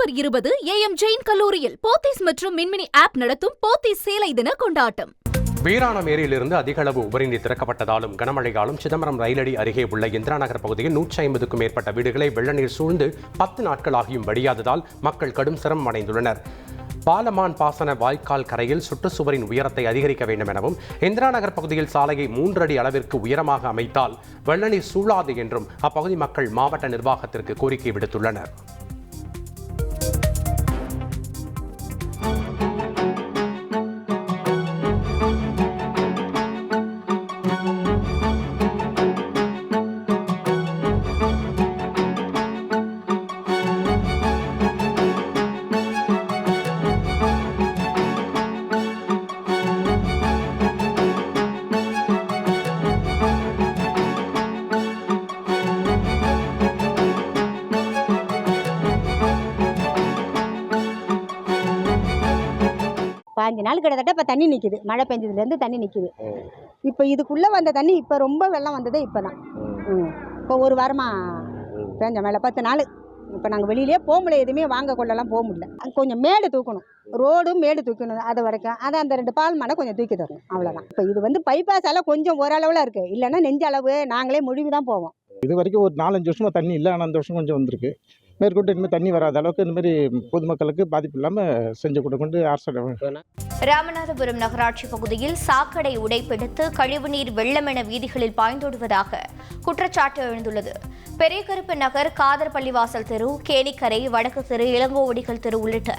December 20 AM Jain கல்லூரியில் போத்தீஸ் மற்றும் மின்மினி app நடத்தும் போத்தீஸ் சேலை தின கொண்டாட்டம். வீராணம் ஏரியிலிருந்து அதிக அளவு உபரிநீர் திறக்கப்பட்டதாலும் கனமழையாலும் சிதம்பரம் ரயிலடி அருகே உள்ள இந்திரா நகர் பகுதியில் 150க்கும் மேற்பட்ட வீடுகளை வெள்ள நீர் சூழ்ந்து 10 நாட்களாகியும் வடியாததால் மக்கள் கடும் சிரமம் அடைந்துள்ளனர். பாலமான் பாசன வாய்க்கால் கரையில் சுற்றுச்சுவரின் உயரத்தை அதிகரிக்க வேண்டும் எனவும் இந்திரா நகர் பகுதியில் சாலையை 3 அடி அளவிற்கு உயரமாக அமைத்தால் வெள்ள நீர் சூழாது என்றும் அப்பகுதி மக்கள் மாவட்ட நிர்வாகத்திற்கு கோரிக்கை விடுத்துள்ளனர். பாஞ்சு நாள் கிட்டத்தட்ட இப்போ தண்ணி நிற்கிது. மழை பெஞ்சதுலேருந்து தண்ணி நிற்கிது. இப்போ இதுக்குள்ளே வந்த தண்ணி இப்போ ரொம்ப வெள்ளம் வந்ததே இப்போ தான். இப்போ ஒரு வாரமாக பெஞ்ச மேலே 10 நாள். இப்போ நாங்கள் வெளியிலே போக முடியல, எதுவுமே வாங்க கொள்ளலாம் போக முடியல. கொஞ்சம் மேடு தூக்கணும், ரோடும் மேடு தூக்கணும். அது வரைக்கும் அதை அந்த 2 பால் மடை கொஞ்சம் தூக்கி தரணும், அவ்வளோதான். இப்போ இது வந்து பைபாஸால் கொஞ்சம் ஓரளவில் இருக்குது, இல்லைன்னா நெஞ்ச அளவு நாங்களே முழுவி தான் போவோம். இது வரைக்கும் ஒரு 4-5 வருஷமாக தண்ணி இல்லை. ஆனால் அந்த வருஷம் கொஞ்சம் வந்திருக்கு. மேற்கொண்டு இனிமேல் தண்ணி வராத அளவுக்கு இந்தமாரி பொதுமக்களுக்கு பாதிப்பு இல்லாமல் செஞ்சு கொடுக்கொண்டு அரசு. ராமநாதபுரம் நகராட்சி பகுதியில் சாக்கடை உடைப்பெடுத்து கழிவுநீர் வெள்ளமென வீதிகளில் பாய்ந்தோடுவதாக குற்றச்சாட்டு எழுந்துள்ளது. பெரியகருப்பு நகர், காதர் பள்ளிவாசல் தெரு, கேணிக்கரை, வடக்கு தெரு, இளங்கோவடிகள் தெரு உள்ளிட்ட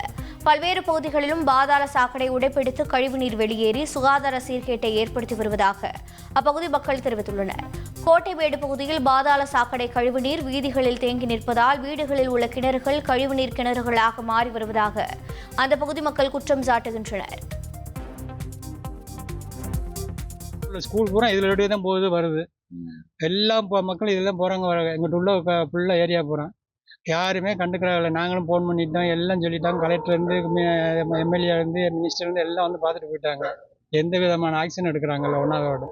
பல்வேறு பகுதிகளிலும் பாதாள சாக்கடை உடைப்பெடுத்து கழிவுநீர் வெளியேறி சுகாதார சீர்கேட்டை ஏற்படுத்தி வருவதாக அப்பகுதி மக்கள் தெரிவித்துள்ளனர். கோட்டைமேடு பகுதியில் பாதாள சாக்கடை கழிவுநீர் வீதிகளில் தேங்கி நிற்பதால் வீடுகளில் உள்ள கிணறுகள் கழிவுநீர் கிணறுகளாக மாறி வருவதாக அந்த பகுதி மக்கள் குற்றம் சாட்டுகின்றனர். ஸ்கூல் பூரா இதில் தான் போகுது வருது. எல்லாம் மக்கள் இதெல்லாம் போகிறாங்க வராங்க. எங்கிட்ட உள்ள ஃபுல்லாக ஏரியா போகிறோம், யாருமே கண்டுக்கிறாங்க. நாங்களும் ஃபோன் பண்ணிட்டோம், எல்லாம் சொல்லிட்டாங்க. கலெக்டர்லேருந்து, எம்எல்ஏலேருந்து, மினிஸ்டர்லேருந்து எல்லாம் வந்து பார்த்துட்டு போயிட்டாங்க. எந்த விதமான ஆக்ஷன் எடுக்கிறாங்கல்ல, ஒன்றாவது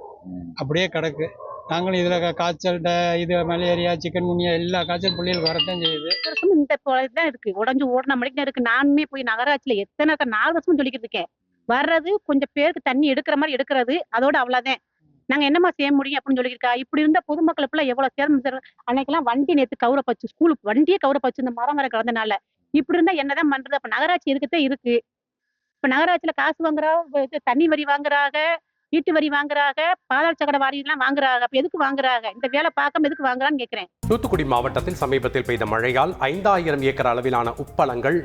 அப்படியே கிடக்கு. நாங்களும் இதில் காய்ச்சல், இது மலேரியா, சிக்கன் குனியா எல்லா காய்ச்சல் பிள்ளைகளுக்கு வரத்தான் செய்யுது. இந்த தான் இருக்குது, உடஞ்சி ஓடின மணிக்கு இருக்கு. நானுமே போய் நகராட்சியில் எத்தனை 4 வருஷம் சொல்லிக்கிட்டு இருக்கேன். வர்றது கொஞ்சம் பேருக்கு தண்ணி எடுக்கிற மாதிரி எடுக்கிறது, அதோட அவ்வளோதான். நாங்கள் என்னமா செய்ய முடியும் அப்படின்னு சொல்லியிருக்கா. இப்படி இருந்த பொதுமக்களுக்குள்ள எவ்வளோ சேதம். அன்னைக்கெல்லாம் வண்டி நேற்று கௌரப்பச்சு, ஸ்கூலுக்கு வண்டியே கௌரப்பச்சு, இந்த மரம் வர கிடந்தனால. இப்படி இருந்தால் என்னதான் பண்ணுறது? அப்போ நகராட்சி இருக்குதான் இருக்கு. இப்போ நகராட்சியில் காசு வாங்குறா, தண்ணி வரி வாங்குறாங்க, வீட்டு வரி வாங்குறாங்க, பாதாள சாக்கடை வாரியெல்லாம் வாங்குறாங்க. அப்ப எதுக்கு வாங்குறாங்க? இந்த வேலை பார்க்காம எதுக்கு வாங்குறான்னு கேட்கிறேன். தூத்துக்குடி மாவட்டத்தில் சமீபத்தில் பெய்த மழையால் 5000 ஏக்கர் அளவிலான உப்பளங்கள்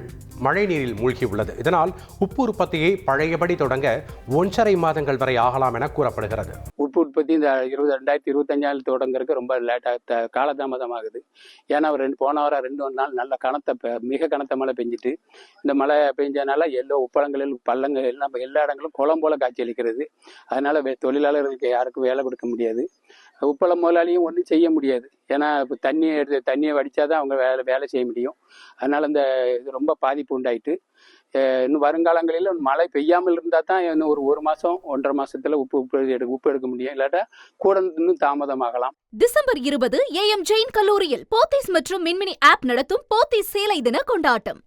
மழை நீரில் மூழ்கியுள்ளது. இதனால் உப்பு உற்பத்தியை பழையபடி தொடங்க 1.5 மாதங்கள் வரை ஆகலாம் என கூறப்படுகிறது. உப்பு உற்பத்தி இந்த 2025 தொடங்குறதுக்கு ரொம்ப லேட்டாக காலதாமதமாகுது. ஏன்னா போன வாரம் 2 நாள் நல்ல மிக கனத்த மழை பெஞ்சிட்டு, இந்த மழை பெஞ்சனால உப்பளங்களில் பள்ளங்கள் எல்லாம் எல்லா இடங்களும் குளம் போல காட்சி அளிக்கிறது. அதனால தொழிலாளர்களுக்கு யாருக்கும் வேலை கொடுக்க முடியாது. உப்பள முதலாளியும் ஒன்றும் செய்ய முடியாது. ஏன்னா இப்போ தண்ணியை வடித்தாதான் அவங்க வேலை செய்ய முடியும். அதனால இந்த இது ரொம்ப பாதிப்பு உண்டாயிட்டு, இன்னும் வருங்காலங்களில் மழை பெய்யாமல் இருந்தால் தான் இன்னும் ஒரு மாதம் 1.5 மாதத்துல உப்பு எடுக்க முடியும். இல்லாட்டா கூட இன்னும் தாமதமாகலாம். டிசம்பர் 20 AM ஜெயின் கல்லூரியில் போத்தீஸ் மற்றும் மின்மினி ஆப் நடத்தும் போத்தீஸ் சேலை தின கொண்டாட்டம்.